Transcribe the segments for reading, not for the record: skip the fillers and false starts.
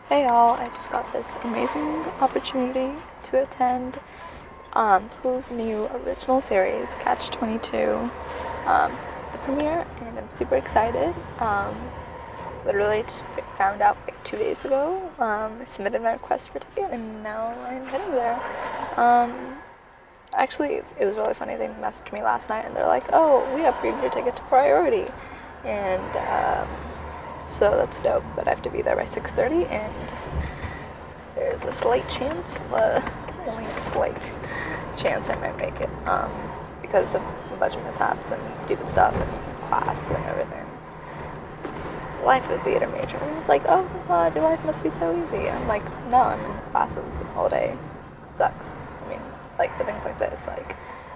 Hey y'all, I just got this amazing opportunity to attend Who's new original series, Catch-22, the premiere, and I'm super excited. Literally just found out like 2 days ago. I submitted my request for a ticket and now I'm heading there. Actually, it was really funny. They messaged me last night and they're like, oh, we upgraded your ticket to priority. And so that's dope, but I have to be there by 6:30 and there's a slight chance, only a slight chance I might make it, because of a bunch of mishaps and stupid stuff and class and everything. Life of a theater major. It's like, oh my god, your life must be so easy. I'm like, no, I'm in classes all day. It sucks. I mean, like for things like this, like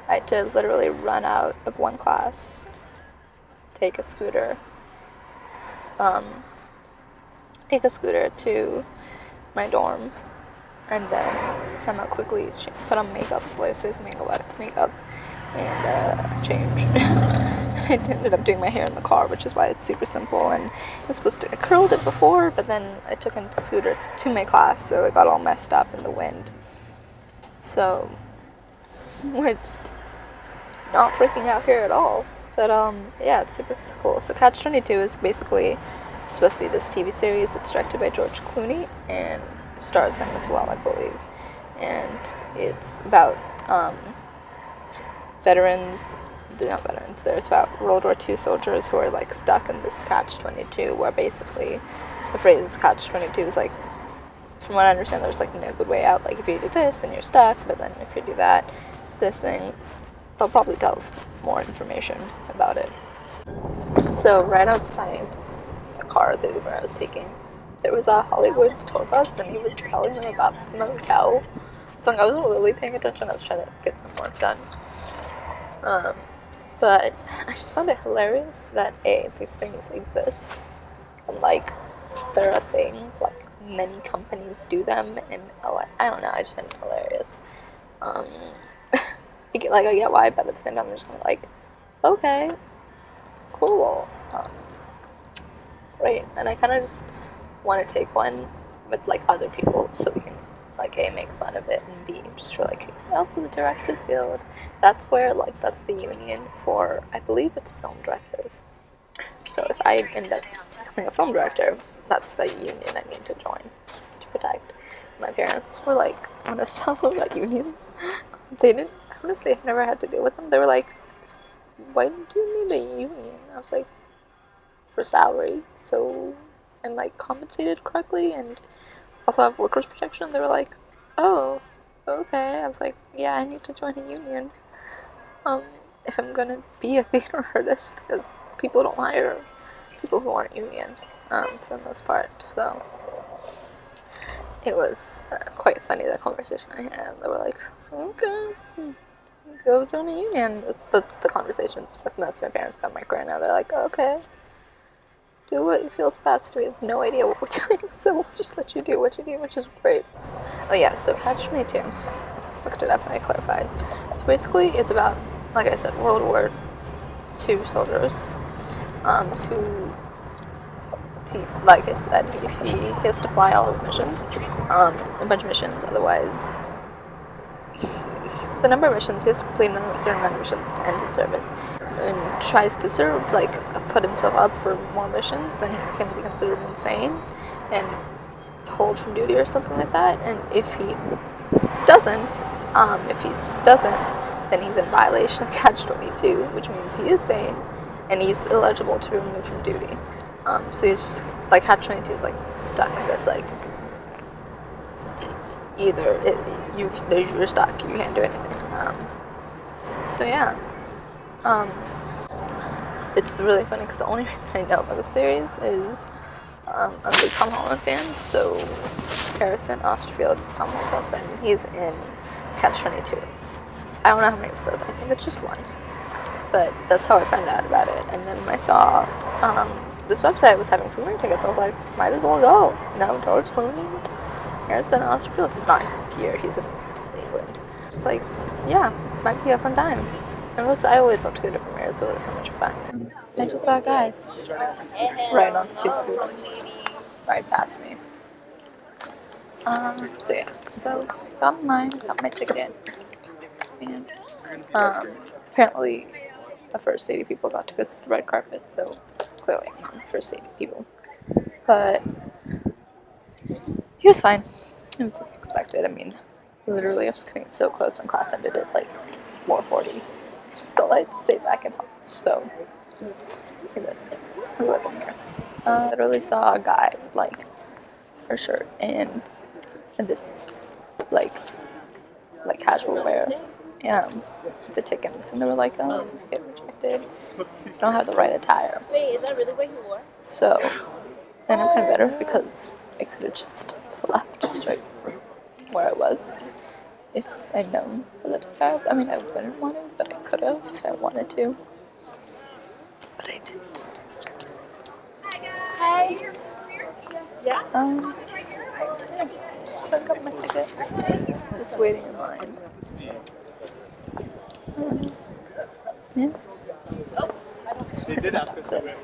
I had to literally run out of one class, take a scooter, to my dorm, and then somehow quickly put on makeup, makeup, and change. I ended up doing my hair in the car, which is why it's super simple. And I curled it before, but then I took a scooter to my class, so it got all messed up in the wind. So we're just not freaking out here at all. But yeah, it's super cool. So Catch-22 is basically supposed to be this TV series. It's directed by George Clooney and stars him as well, I believe. And it's about there's about World War II soldiers who are like stuck in this Catch-22, where basically the phrase Catch-22 is like, from what I understand, there's like no good way out. Like if you do this, then you're stuck, but then if you do that, it's this thing. They'll probably tell us more information about it. So right outside the car, the Uber I was taking, there was a Hollywood tour bus, and he was telling them about this motel. So I wasn't really paying attention. I was trying to get some work done. But I just found it hilarious that these things exist, and like they're a thing. Like many companies do them, and I don't know. I just find it hilarious. I get why, but at the same time, I'm just kind of like, okay, cool, right. And I kind of just want to take one with like other people, so we can like A, make fun of it, and B, just for like also the Directors Guild. That's where that's the union for, I believe it's film directors. So if I end up becoming a film director, that's the union I need to join to protect. My parents were like, when I was telling them about unions, they didn't, I don't know if they've never had to deal with them. They were like, why do you need a union? I was like, for salary, so I'm like compensated correctly and also have workers protection. They were like, oh, okay. I was like, yeah, I need to join a union if I'm gonna be a theater artist, because people don't hire people who aren't union for the most part. So it was quite funny, the conversation I had. They were like, okay, go join a union. That's the conversations with most of my parents about my career now. They're like, okay, do what feels best. We have no idea what we're doing, so we'll just let you do what you do, which is great. Oh yeah, so Catch-22. Looked it up and I clarified. So basically, it's about, like I said, World War II soldiers who, like I said, he has to fly all his missions, a bunch of missions, otherwise the number of missions, he has to complete a certain amount of missions to end his service, and tries to serve, put himself up for more missions, then he can be considered insane and pulled from duty or something like that. And if he doesn't, then he's in violation of Catch-22, which means he is sane and he's eligible to be removed from duty. So he's just like, Catch-22 is like stuck in this you're stuck, you can't do anything. So yeah, it's really funny because the only reason I know about the series is I'm a big Tom Holland fan. So Harrison Osterfield is Tom Holland's best friend, and he's in Catch-22. I don't know how many episodes. I think it's just one, but that's how I found out about it. And then when I saw this website was having premiere tickets, I was like, might as well go. George Clooney, Harrison Osterfield. He's not here, he's in England. Just like, yeah, might be a fun time. And I always love to go to premieres, so they're so much fun. I just saw guys riding on two scooters right past me. So yeah, so got online, got my ticket, got my wristband. Apparently the first 80 people got to go sit the red carpet, so clearly I'm not the first 80 people. But he was fine. It was expected. I mean, literally I was getting so close when class ended at like 4:40. So I had to stay back and help. So it was living here. Literally saw a guy with like her shirt and this like casual wear the tickets, and they were like, oh, get rejected, you don't have the right attire. Wait, is that really what you wore? So then I'm kind of better because I could have just left straight from where I was if I'd known for the attire. I mean, I wouldn't want to, but I could have if I wanted to, but I didn't. Hi. Yeah. Yeah. So I got my ticket, just waiting in line. Yeah. They did ask us to win.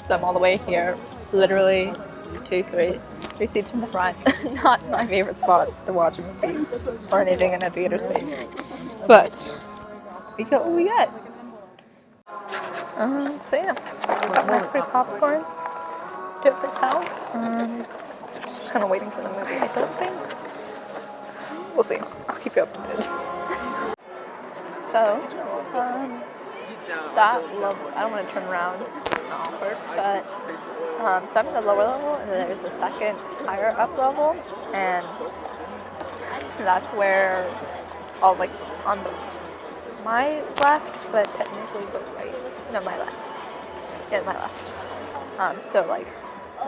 So I'm all the way here, literally three seats from the front. Not my favorite spot to watch a movie or anything in a theater space, but we get what we get. So yeah, got my free popcorn, dip this out. Just kind of waiting for the movie. I don't think. We'll see. I'll keep you updated. So, that level, I don't want to turn around, it's awkward, but so I'm in the lower level, and then there's a second higher up level, and that's where all like on my left, but technically the right, no, my left, yeah, my left. So like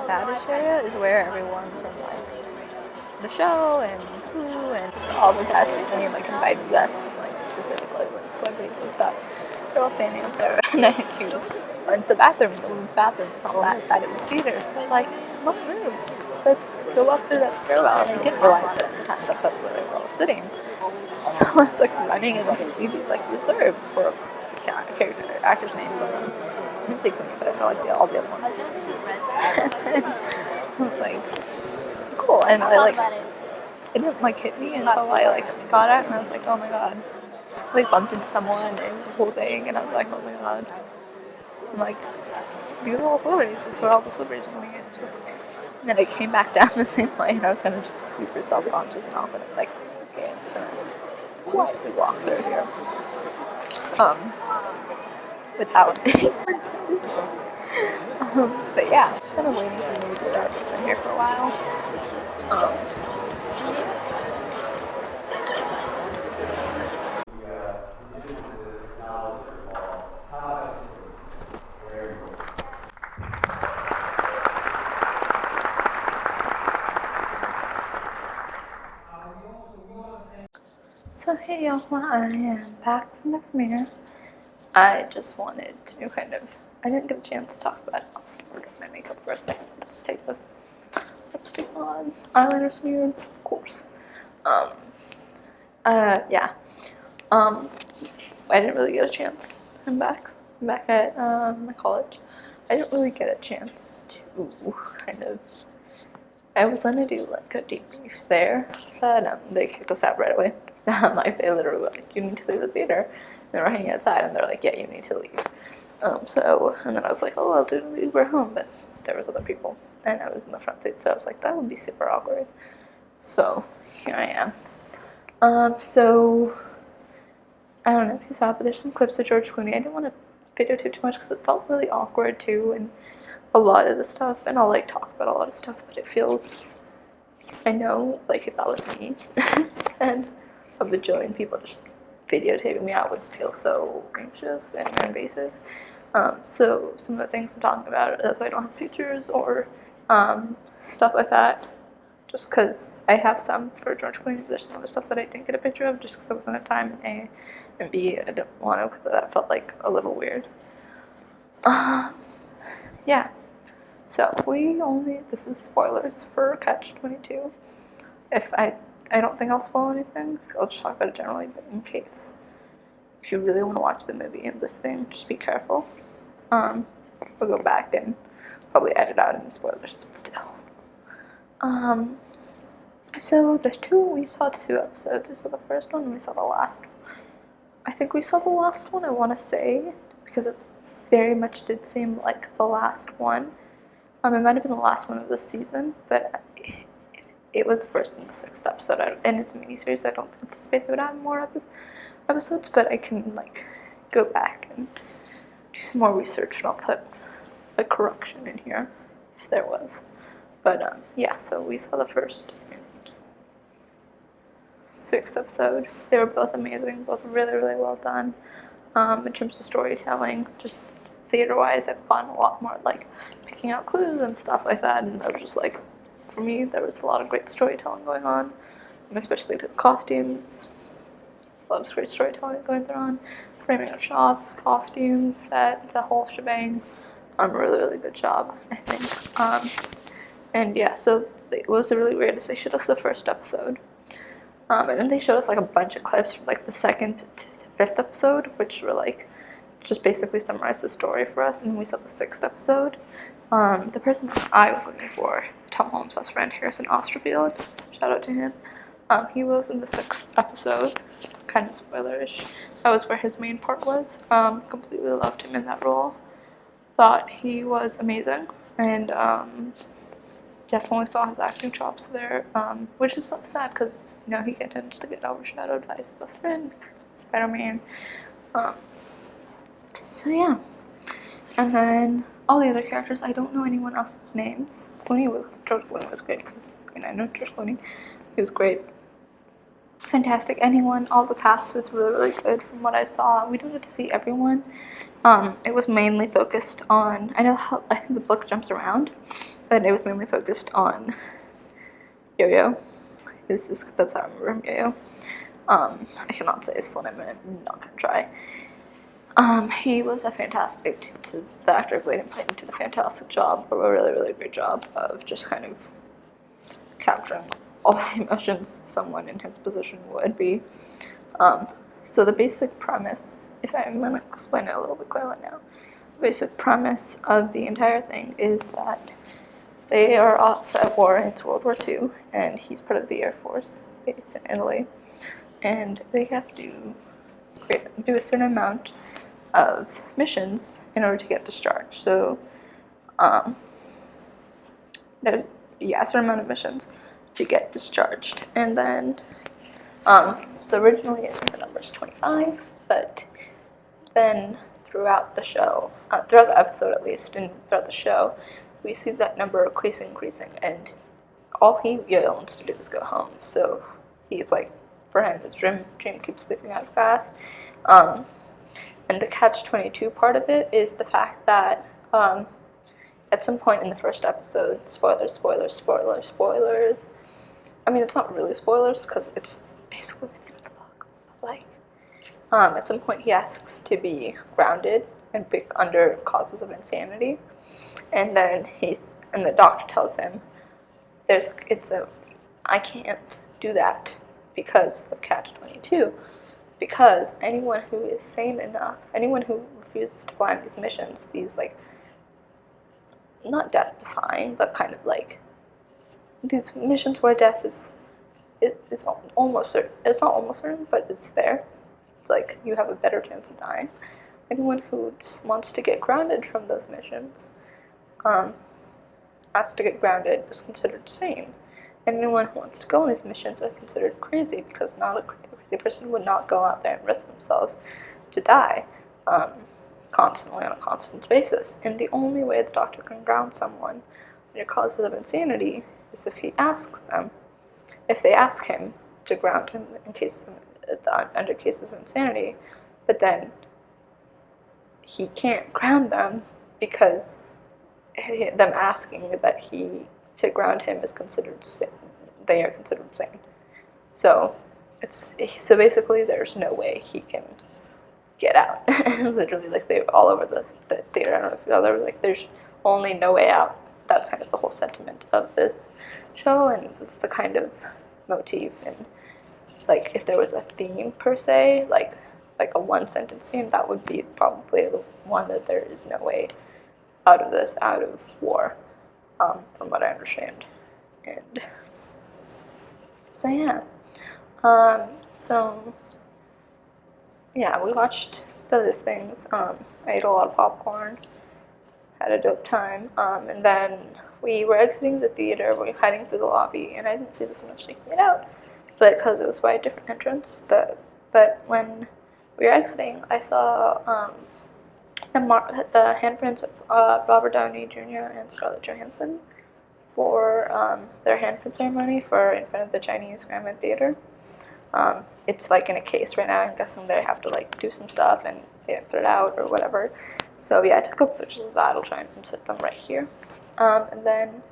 that area is where everyone from like the show and who and all the guests, any like invited guests, like specifically with celebrities and stuff, they're all standing up there. And then I went to the bathroom. The women's bathroom was on that side of the theater. So I was like, "Smart move. Let's go up through that stairwell." And I didn't realize it at the time that that's where they were all sitting. So I was like running and like see these like reserved for character actors' names on them. I didn't see Clooney, but I saw like all the other ones. And I was like, cool. And I like, it didn't like hit me until I like got out, and I was like, oh my god. I like bumped into someone, and it was a whole thing, and I was like, oh my god. And like, these are all celebrities. This is where all the celebrities are coming in. So, and then I came back down the same way, and I was kind of just super self-conscious and awkward. I was like, okay, I'm just gonna quietly walk through here. Without anyone but yeah, just kind of waiting for the movie to start. I've been here for a while. So hey y'all, I am back from the premiere. I just wanted to I didn't get a chance to talk about it. I'll look at my makeup for a second. Let's take this lipstick on, eyeliner smeared, of course. Yeah. I didn't really get a chance. I'm back at my college. I didn't really get a chance to I was gonna do like a debrief there, but they kicked us out right away. Like they literally were like, you need to leave the theater. And they were hanging outside, and they're like, yeah, you need to leave. And then I was like, oh, I'll do the Uber home, but there was other people, and I was in the front seat, so I was like, that would be super awkward. So here I am. So I don't know if you saw it, but there's some clips of George Clooney. I didn't want to videotape too much because it felt really awkward too, and a lot of the stuff, and I'll like talk about a lot of stuff, but it feels, I know, like if that was me and a bajillion people just videotaping me, I would feel so anxious and invasive. So some of the things I'm talking about, that's why I don't have pictures or stuff like that. Just because I have some for George Clooney, there's some other stuff that I didn't get a picture of just because I wasn't at time, A, and B, I didn't want to because that felt like a little weird. Yeah. So this is spoilers for Catch-22. If I don't think I'll spoil anything. I'll just talk about it generally, but in case. If you really want to watch the movie and this thing, just be careful. We'll go back and probably edit out any spoilers, but still. So we saw 2 episodes. We saw the first one and we saw the last one. I think we saw the last one, I want to say, because it very much did seem like the last one. It might have been the last one of the season, but it was the first and the 6th episode, and it's a miniseries, so I don't anticipate they would have more episodes, but I can, like, go back and do some more research, and I'll put a correction in here, if there was. But, yeah, so we saw the first and 6th episode. They were both amazing, both really, really well done. In terms of storytelling, just theater-wise, I've gotten a lot more, like, picking out clues and stuff like that, and I was just, like, for me, there was a lot of great storytelling going on, especially to the costumes. Loves great storytelling going on, framing of shots, costumes, set, the whole shebang. Really, really good job, I think. And yeah, so it was really weird is they showed us the first episode. And then they showed us like a bunch of clips from like the 2nd to 5th episode, which were like just basically summarized the story for us. And then we saw the 6th episode. The person I was looking for, Tom Holland's best friend, Harrison Osterfield, shout out to him. He was in the 6th episode, kind of spoilerish. That was where his main part was. Completely loved him in that role. Thought he was amazing, and definitely saw his acting chops there, which is so sad because he tends to get overshadowed by his best friend, Spider-Man. So yeah, and then all the other characters, I don't know anyone else's names. George Clooney was great because I know George Clooney. He was great. Fantastic. All the cast was really, really good from what I saw. We didn't get to see everyone. It was mainly focused on, I think the book jumps around, but it was mainly focused on Yo-Yo. That's how I remember him, Yo-Yo. I cannot say his full name, and I'm not going to try. He was the actor who played him did a fantastic job, a really, really great job of just kind of capturing all the emotions someone in his position would be. So the basic premise, if I'm going to explain it a little bit clearly now, the basic premise of the entire thing is that they are off at war. It's World War II, and he's part of the Air Force based in Italy, and they have to do a certain amount of missions in order to get discharged. So there's a certain amount of missions to get discharged, and then so originally I think the number is 25, but then throughout the show, throughout the episode at least, and throughout the show, we see that number increasing, and all he wants to do is go home. So he's like, for him, his dream keeps slipping out fast. And the Catch-22 part of it is the fact that at some point in the first episode, spoilers. I mean, it's not really spoilers because it's basically the end of the book. But like, at some point he asks to be grounded and pick under causes of insanity, and then the doctor tells him I can't do that because of Catch-22. Because anyone who is sane enough, anyone who refuses to fly on these missions, these like, not death-defying, but kind of like, these missions where death is almost certain. It's not almost certain, but it's there. It's like, you have a better chance of dying. Anyone who wants to get grounded from those missions, has to get grounded, is considered sane. And anyone who wants to go on these missions are considered crazy, because not a crazy person would not go out there and risk themselves to die constantly on a constant basis. And the only way the doctor can ground someone under causes of insanity is if they ask him to ground him in case under cases of insanity, but then he can't ground them because them asking that he to ground him is considered they are considered sane. So so basically there's no way he can get out. Literally, like they're all over the theater. I don't know if you know, like there's only no way out. That's kind of the whole sentiment of this show, and it's the kind of motif. And like if there was a theme per se, like a one sentence theme, that would be probably the one that there is no way out of this, out of war, from what I understand. And so yeah, so yeah, we watched those things. I ate a lot of popcorn, had a dope time, and then we were exiting the theater. We were heading through the lobby, and I didn't see this one actually get out, but because it was by a different entrance. But when we were exiting, I saw the handprints of Robert Downey Jr. and Scarlett Johansson for their handprint ceremony in front of the Chinese Grand Theater. It's like in a case right now. I'm guessing they have to like do some stuff and put it out or whatever. So yeah, I took a couple pictures of that. I'll try and insert them right here. And then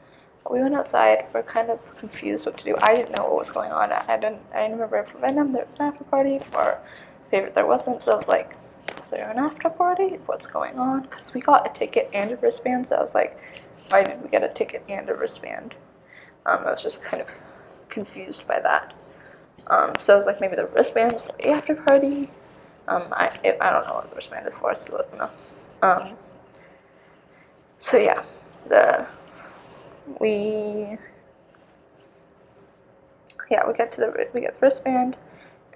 we went outside. We're kind of confused what to do. I didn't know what was going on. I didn't remember if for Venom there was an after party or Favorite there wasn't. So I was like, is there an after party? What's going on? Because we got a ticket and a wristband. So I was like, why did we get a ticket and a wristband? I was just kind of confused by that. So I was like, maybe the wristband is the after party. I don't know what the wristband is for, so let me know. So yeah, we get the wristband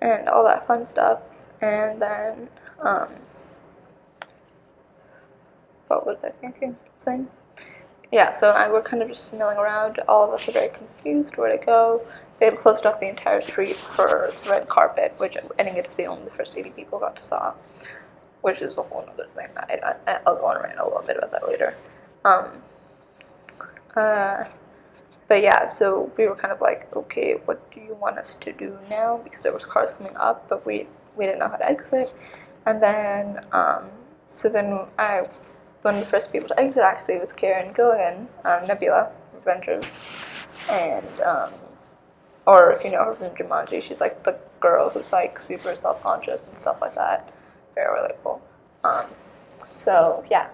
and all that fun stuff, and then what was I saying? Yeah, so we're kind of just milling around. All of us are very confused where to go. They had closed off the entire street for the red carpet, which I didn't get to see. Only the first 80 people got to saw, which is a whole other thing that I'll go on and rant a little bit about that later. But yeah, so we were kind of like, okay, what do you want us to do now? Because there was cars coming up, but we didn't know how to exit. And then, so then one of the first people to exit actually was Karen Gilligan, Nebula, Avengers, and or if you know her from Jumanji, she's like the girl who's like super self-conscious and stuff like that. Very relatable. So yeah,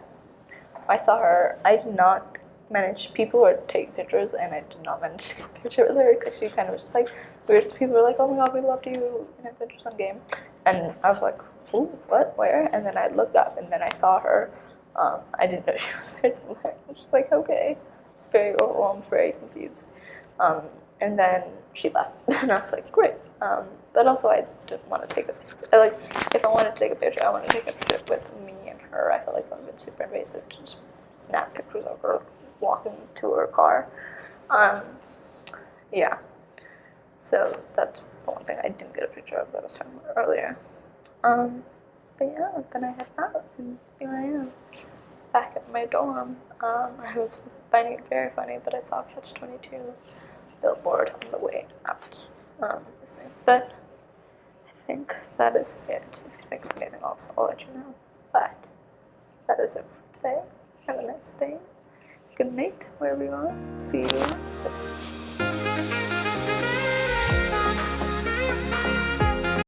I saw her. I did not manage. People were taking pictures, and I did not manage to get a picture with her because she kind of was just like weird. People were like, "Oh my god, we loved you in Adventures Game," and I was like, "Ooh, what? Where?" And then I looked up, and then I saw her. I didn't know she was there. I was just like, okay, very overwhelmed, very confused. And then she left, and I was like, great. But also, I didn't want to take a picture. If I wanted to take a picture, I wanted to take a picture with me and her. I felt like it would have been super invasive to just snap pictures of her walking to her car. Yeah. So that's the one thing I didn't get a picture of that I was talking about earlier. But yeah, then I head out, and here I am, back at my dorm. I was finding it very funny, but I saw Catch-22 billboard on the way out. But I think that is it. If you think of anything else, I'll let you know. But that is it for today. Have a nice day. Good night, wherever you are. See you soon.